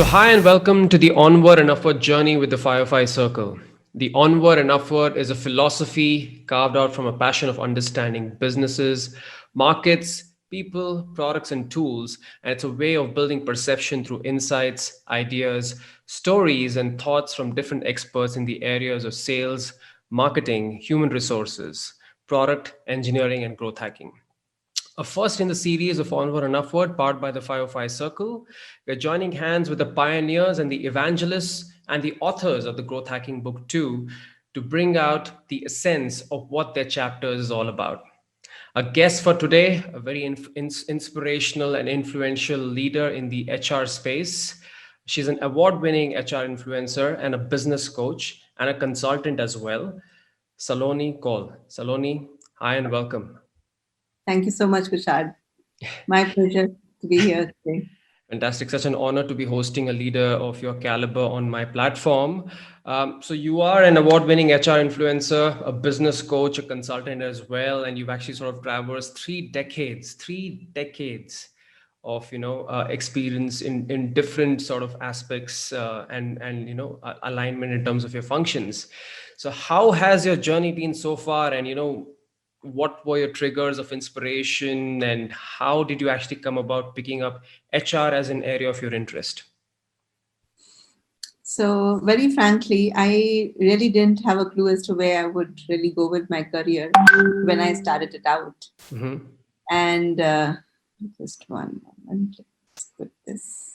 So, hi and welcome to the Onward and Upward Journey with the Firefly Circle. The Onward and Upward is a philosophy carved out from a passion of understanding businesses, markets, people, products, and tools. And it's a way of building perception through insights, ideas, stories, and thoughts from different experts in the areas of sales, marketing, human resources, product engineering, and growth hacking. A first in the series of Onward and Upward, powered by the 505 Circle. We're joining hands with the pioneers and the evangelists and the authors of the Growth Hacking Book 2 to bring out the essence of what their chapter is all about. A guest for today, a very inspirational and influential leader in the HR space. She's an award winning HR influencer and a business coach and a consultant as well. Saloni Kaul. Saloni, hi and welcome. Thank you so much, Kushad. My pleasure to be here today. Fantastic. Such an honor to be hosting a leader of your caliber on my platform. So, you are an award winning HR influencer, a business coach, a consultant as well. And you've actually sort of traversed three decades of experience in different sort of aspects and alignment in terms of your functions. So how has your journey been so far, and what were your triggers of inspiration, and how did you actually come about picking up HR as an area of your interest? So, very frankly, I really didn't have a clue as to where I would really go with my career when I started it out. Mm-hmm. And just one moment, let's put this.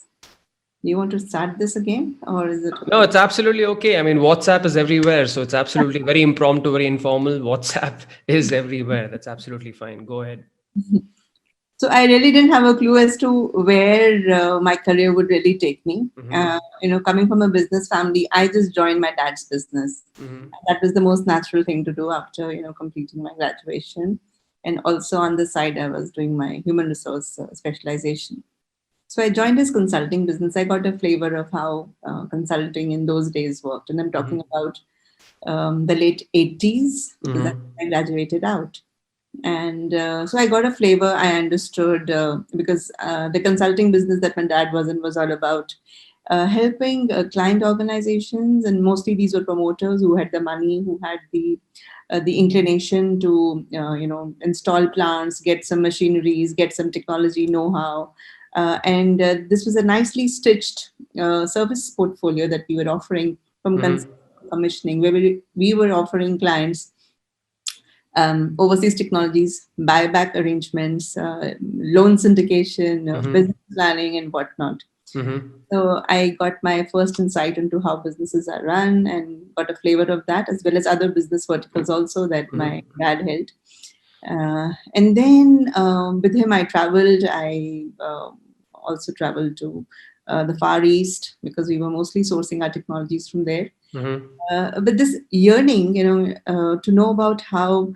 Do you want to start this again, or is it No, okay? it's absolutely okay. I mean, WhatsApp is everywhere, so it's absolutely very impromptu, very informal. WhatsApp is everywhere. That's absolutely fine. Go ahead. So I really didn't have a clue as to where my career would really take me. Mm-hmm. Coming from a business family, I just joined my dad's business. Mm-hmm. That was the most natural thing to do after completing my graduation, and also on the side, I was doing my human resource specialization. So I joined his consulting business. I got a flavor of how consulting in those days worked, and I'm talking about the late 80s because that's Mm-hmm. when I graduated out. And so I got a flavor. I understood because the consulting business that my dad was in was all about helping client organizations, and mostly these were promoters who had the money, who had the inclination to install plants, get some machineries, get some technology know-how. And this was a nicely stitched service portfolio that we were offering from Mm-hmm. commissioning, where we were offering clients overseas technologies, buyback arrangements, loan syndication, Mm-hmm. business planning, and whatnot. Mm-hmm. So I got my first insight into how businesses are run and got a flavor of that, as well as other business verticals also that my Mm-hmm. dad held. And then with him, I traveled. I also traveled to the Far East because we were mostly sourcing our technologies from there. Mm-hmm. But this yearning, to know about how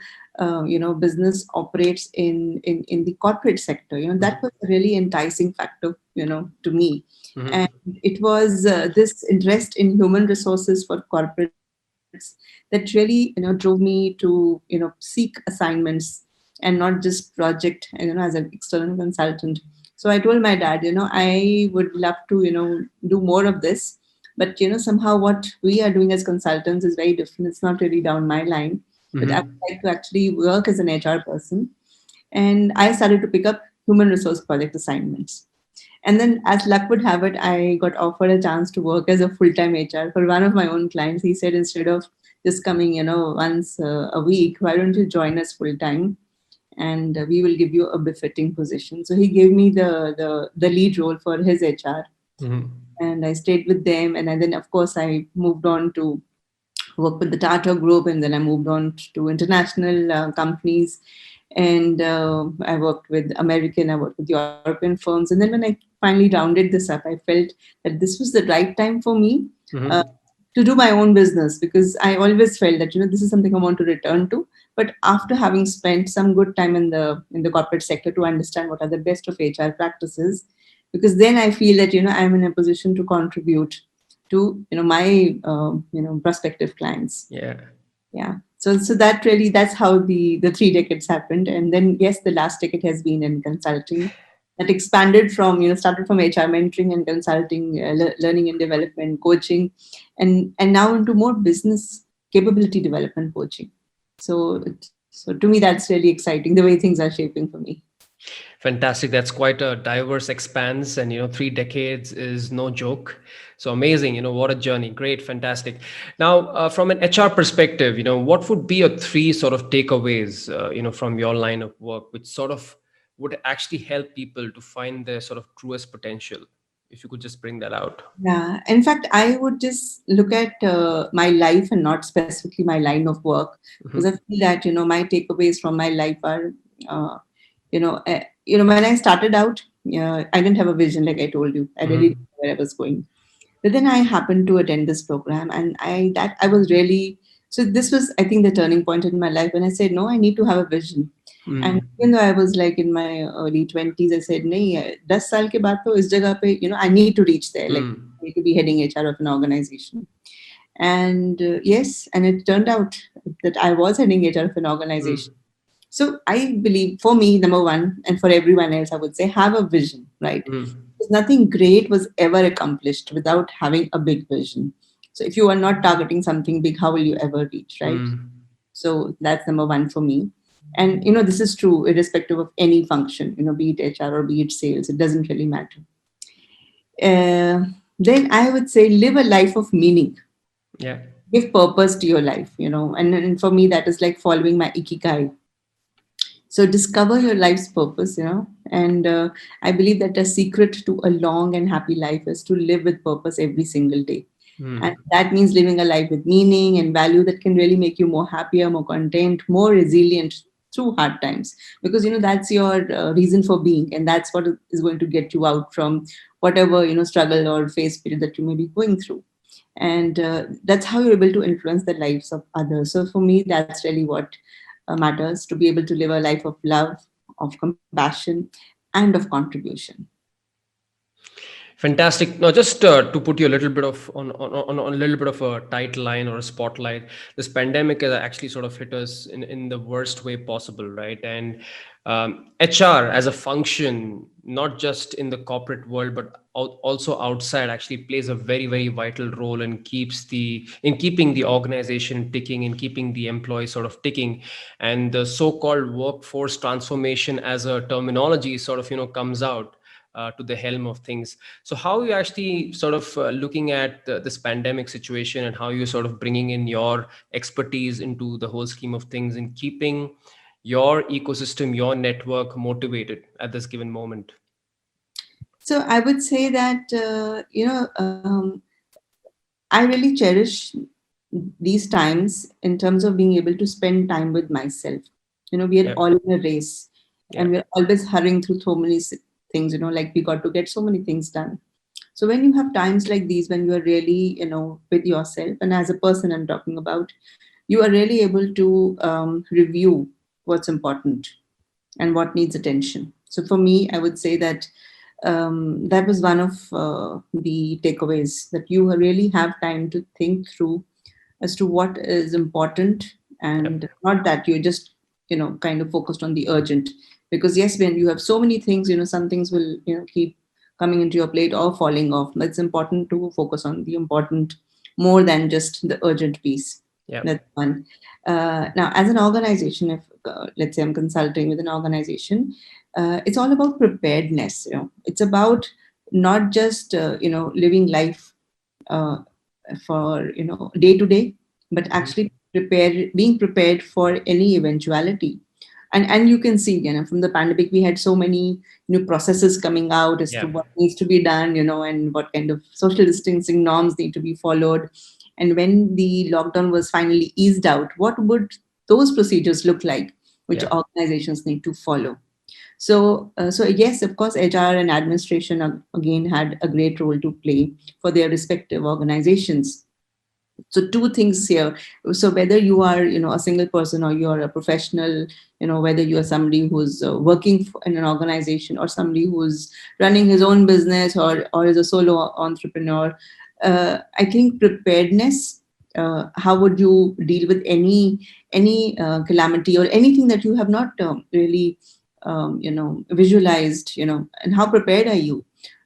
business operates in the corporate sector, that was a really enticing factor, to me. Mm-hmm. And it was this interest in human resources for corporates that really, drove me to, seek assignments and not just project, as an external consultant. So I told my dad, I would love to, do more of this, but somehow what we are doing as consultants is very different. It's not really down my line, but I Mm-hmm. would like to actually work as an HR person. And I started to pick up human resource project assignments. And then, as luck would have it, I got offered a chance to work as a full-time HR for one of my own clients. He said, instead of just coming, once a week, why don't you join us full-time? And we will give you a befitting position. So he gave me the lead role for his HR, Mm-hmm. and I stayed with them. And then, of course, I moved on to work with the Tata Group, and then I moved on to international companies. And I worked with American, I worked with European firms. And then when I finally rounded this up, I felt that this was the right time for me uh, Mm-hmm. to do my own business, because I always felt that this is something I want to return to. But after having spent some good time in the corporate sector to understand what are the best of HR practices, because then I feel that I'm in a position to contribute to my prospective clients. Yeah. Yeah. So that's how the 3 decades happened. And then yes, the last decade has been in consulting. that expanded from, started from HR mentoring and consulting, learning and development coaching, and now into more business capability development coaching. So to me, that's really exciting, the way things are shaping for me. Fantastic. That's quite a diverse expanse, and 3 decades is no joke. So amazing. What a journey. Great, fantastic. Now, from an HR perspective, what would be your three sort of takeaways, from your line of work, which sort of would actually help people to find their sort of truest potential? If you could just bring that out. Yeah, in fact, I would just look at my life and not specifically my line of work, because I Hmm. feel that my takeaways from my life are, when I started out, I didn't have a vision, like I told you. I really didn't Hmm. know where I was going. But then I happened to attend this program, and I was really, so this was, I think, the turning point in my life when I said, no, I need to have a vision. And Hmm. even though I was like in my early 20s, I said, nahi, 10 saal ke baad to is jagah pe, I need to reach there. Like, Hmm. I need to be heading HR of an organization. And yes, and it turned out that I was heading HR of an organization. Hmm. So I believe, for me, number one, and for everyone else, I would say, have a vision, right? Hmm. Because nothing great was ever accomplished without having a big vision. So if you are not targeting something big, how will you ever reach, right? Hmm. So that's number one for me. And this is true irrespective of any function, be it HR or be it sales, it doesn't really matter. Then I would say live a life of meaning, Yeah. give purpose to your life, and for me, that is like following my ikigai. So discover your life's purpose, and I believe that the secret to a long and happy life is to live with purpose every single day. And Hmm. that means living a life with meaning and value that can really make you more happier, more content, more resilient through hard times. Because, that's your reason for being. And that's what is going to get you out from whatever, struggle or phase period that you may be going through. And that's how you're able to influence the lives of others. So for me, that's really what matters, to be able to live a life of love, of compassion, and of contribution. Fantastic. Now, just to put you a little bit of on a little bit of a tight line or a spotlight, this pandemic has actually sort of hit us in the worst way possible, right? And HR as a function, not just in the corporate world but also outside, actually plays a very very vital role and keeping the organization ticking, in keeping the employee sort of ticking, and the so-called workforce transformation as a terminology sort of comes out to the helm of things. So, how are you actually sort of looking at this pandemic situation, and how you're sort of bringing in your expertise into the whole scheme of things and keeping your ecosystem, your network motivated at this given moment? So I would say that, I really cherish these times in terms of being able to spend time with myself. We are Yeah, all in a race, yeah, and we're always hurrying through so many things, like we got to get so many things done. So when you have times like these, when you are really, with yourself, and as a person I'm talking about, you are really able to review what's important and what needs attention. So for me, I would say that that was one of the takeaways, that you really have time to think through as to what is important, yeah, and not that you're just kind of focused on the urgent. Because yes, when you have so many things, some things will keep coming into your plate or falling off. But it's important to focus on the important more than just the urgent piece. yeah, That's one. Now, as an organization, if let's say I'm consulting with an organization, it's all about preparedness. It's about not just living life uh, for day to day, but mhm, actually being prepared for any eventuality. And you can see, from the pandemic, we had so many new processes coming out as to yeah, what needs to be done, and what kind of social distancing norms need to be followed. And when the lockdown was finally eased out, what would those procedures look like, which yeah. organizations need to follow? So yes, of course, HR and administration again had a great role to play for their respective organizations. So two things here. So whether you are a single person, or you are a professional, whether you are somebody who's working in an organization, or somebody who's running his own business, or is a solo entrepreneur, I think preparedness. How would you deal with any calamity or anything that you have not really visualized, and how prepared are you?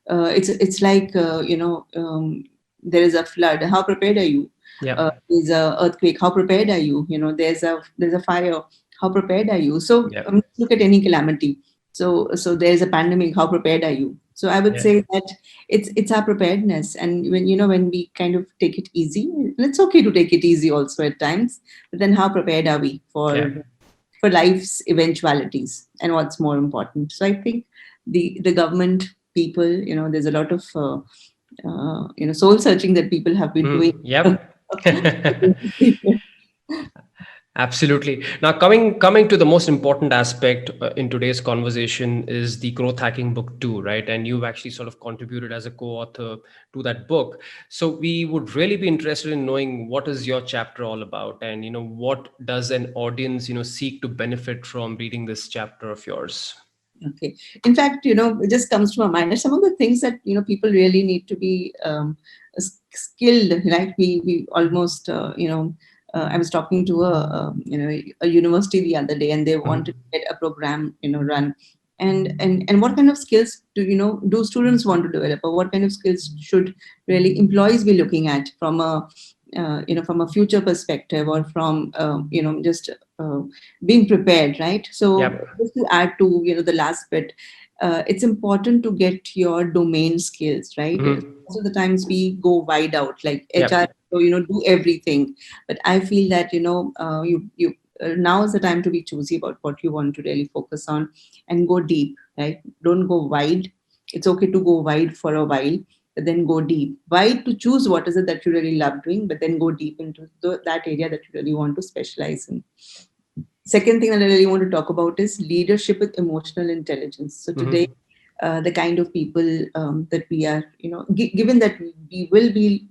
It's like, there is a flood. How prepared are you? Yeah. There's a earthquake. How prepared are you? There's a fire. How prepared are you? So Yeah. look at any calamity. So there's a pandemic. How prepared are you? So I would Yeah. say that it's our preparedness, and when we kind of take it easy, and it's okay to take it easy also at times. But then, how prepared are we Yeah. for life's eventualities, and what's more important? So I think the government, people, there's a lot of soul searching that people have been doing. Yep. Absolutely. Now, coming to the most important aspect in today's conversation is the growth hacking book too, right? And you've actually sort of contributed as a co-author to that book. So we would really be interested in knowing what is your chapter all about, and what does an audience seek to benefit from reading this chapter of yours. Okay. In fact, it just comes to my mind that some of the things that people really need to be skilled. Right? We almost I was talking to a university the other day, and they wanted Mhm. to get a program run. And what kind of skills do students want to develop, or what kind of skills should really employees be looking at from a from a future perspective, or from just uh, being prepared, right? So Yep. just to add to the last bit, it's important to get your domain skills, right? Mhm. Most of the times we go wide out, like HR, Yep. so do everything. But I feel that you now is the time to be choosy about what you want to really focus on, and go deep, right? Don't go wide. It's okay to go wide for a while, but then go deep. Wide to choose what is it that you really love doing, but then go deep into that area that you really want to specialize in. Second thing that I really want to talk about is leadership with emotional intelligence. So today, Mhm. the kind of people that we are, given that we will be,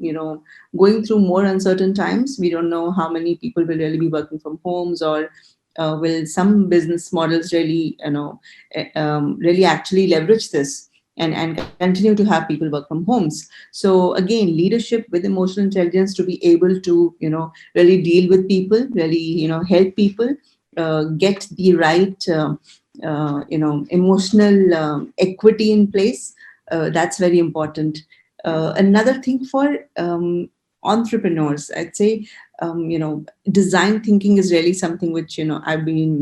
going through more uncertain times, we don't know how many people will really be working from homes, or will some business models really, really actually leverage this, and continue to have people work from homes. So again, leadership with emotional intelligence to be able to, really deal with people, really, help people get the right emotional equity in place. That's very important. Another thing for entrepreneurs, I'd say, design thinking is really something which I've been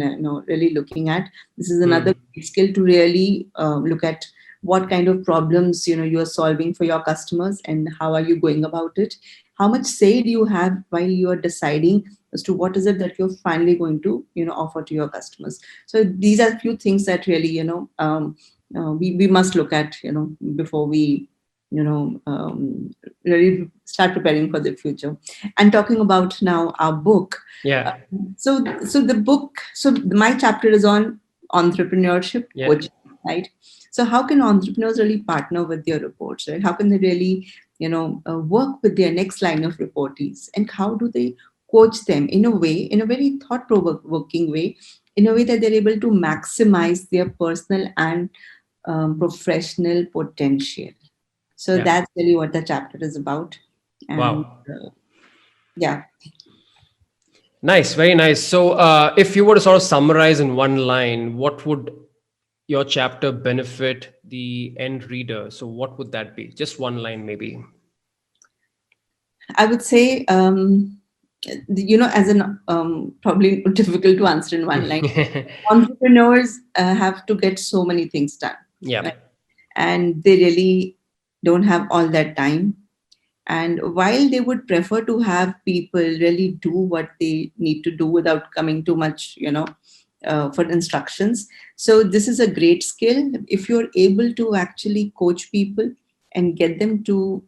really looking at. This is another Mhm. skill to really look at what kind of problems you are solving for your customers, and how are you going about it. How much say do you have while you are deciding as to what is it that you're finally going to offer to your customers. So these are a few things that really we must look at before we really start preparing for the future. And talking about now our book, uh, Yeah. so the book, so my chapter is on entrepreneurship Yeah. coaching, right? So how can entrepreneurs really partner with their reports, right? How can they really work with their next line of reportees, and how do they coach them in a way, in a very thought provoking way, in a way that they're able to maximize their personal and professional potential. So Yeah. that's really what the chapter is about. And Wow. yeah, Nice, very nice. So, if you were to sort of summarize in one line, what would your chapter benefit the end reader? So, what would that be? Just one line, maybe. I would say, as an probably difficult to answer in one line. Entrepreneurs have to get so many things done, Yeah. right? And they really don't have all that time. And while they would prefer to have people really do what they need to do without coming too much, for instructions. So this is a great skill. If you're able to actually coach people and get them to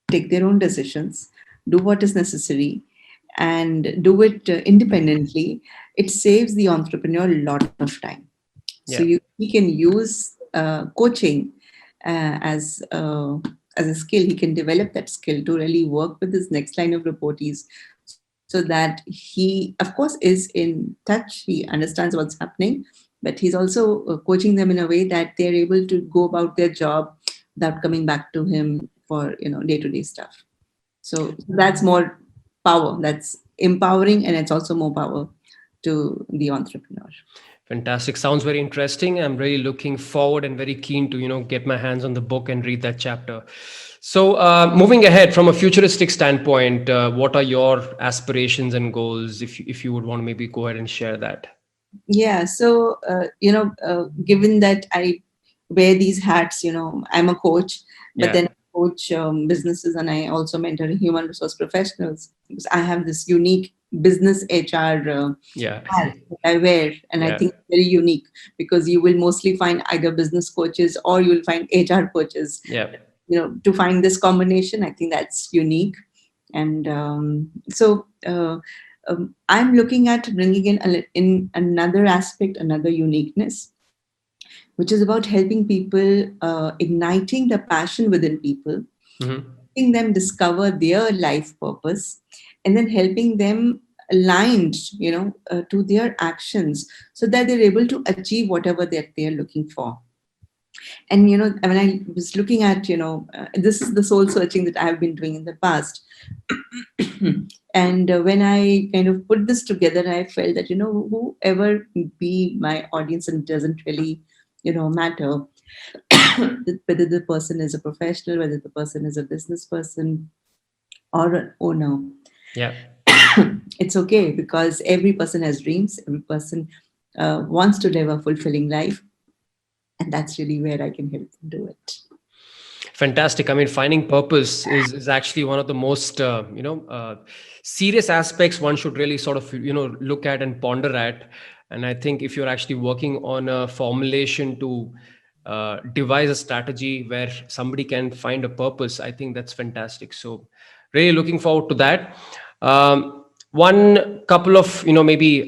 take their own decisions, do what is necessary, and do it independently, it saves the entrepreneur a lot of time. So Yeah. he can use coaching as a skill. He can develop that skill to really work with his next line of reportees, so that he, of course, is in touch. He understands what's happening, but he's also coaching them in a way that they're able to go about their job without coming back to him for day to day stuff. So that's more power. That's empowering, and it's also more power to the entrepreneur. Fantastic. Sounds very interesting. I'm really looking forward and very keen to, get my hands on the book and read that chapter. So, moving ahead from a futuristic standpoint, what are your aspirations and goals? If you would want to maybe go ahead and share that. Yeah. So, given that I wear these hats, I'm a coach, but Yeah. then I coach businesses, and I also mentor human resource professionals because I have this unique business HR Yeah. hat that I wear, and I Yeah. think it's very unique because you will mostly find either business coaches or you'll find HR coaches. Yeah. To find this combination, I think that's unique. And I'm looking at bringing in another aspect, another uniqueness, which is about helping people, igniting the passion within people, Hmm. helping them discover their life purpose, and then helping them aligned, to their actions so that they're able to achieve whatever that they're looking for. And when I was looking at, this is the soul searching that I have been doing in the past. And when I kind of put this together, I felt that, whoever be my audience, and it doesn't really, matter whether the person is a professional, whether the person is a business person or an owner. Yeah. It's okay because every person has dreams, every person wants to live a fulfilling life. And that's really where I can help them do it. Fantastic. I mean, finding purpose is actually one of the most serious aspects one should really sort of look at and ponder at. And I think if you're actually working on a formulation to devise a strategy where somebody can find a purpose, I think that's fantastic. So, really looking forward to that. One couple of maybe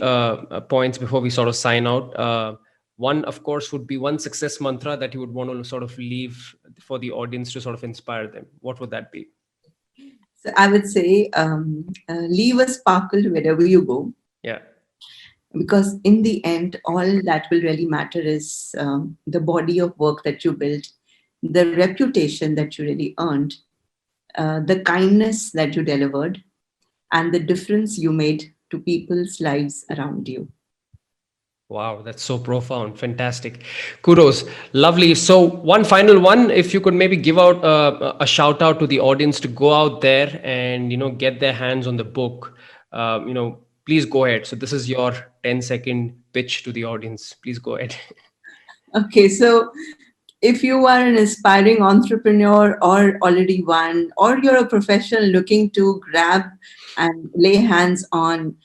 points before we sort of sign out. One, of course, would be one success mantra that you would want to sort of leave for the audience to sort of inspire them. What would that be? So I would say, leave a sparkle wherever you go, Yeah. because in the end, all that will really matter is the body of work that you built, the reputation that you really earned, the kindness that you delivered, and the difference you made to people's lives around you. Wow, that's so profound. Fantastic. Kudos. Lovely. So, one final one, if you could maybe give out a shout out to the audience to go out there and, get their hands on the book, please go ahead. So, this is your 10-second pitch to the audience. Please go ahead. Okay, so if you are an aspiring entrepreneur or already one, or you're a professional looking to grab and lay hands on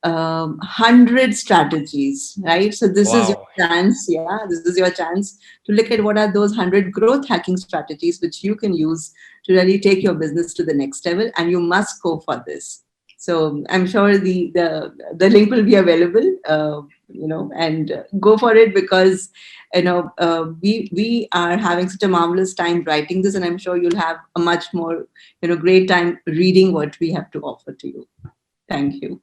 100 strategies, right? So this is Wow. your chance. Yeah, this is your chance to look at what are those 100 growth hacking strategies which you can use to really take your business to the next level, and you must go for this. So I'm sure the link will be available, and go for it, because we are having such a marvelous time writing this, and I'm sure you'll have a much more great time reading what we have to offer to you. Thank you.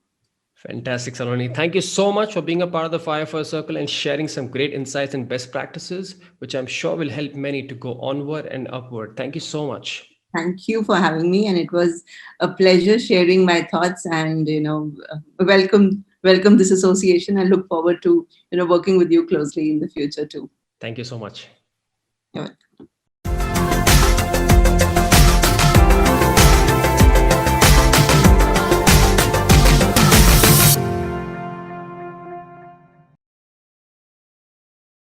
Fantastic, Saloni. Thank you so much for being a part of the Firefly Circle and sharing some great insights and best practices, which I'm sure will help many to go onward and upward. Thank you so much. Thank you for having me, and it was a pleasure sharing my thoughts, and welcome this association. I look forward to working with you closely in the future too. Thank you so much. Yeah.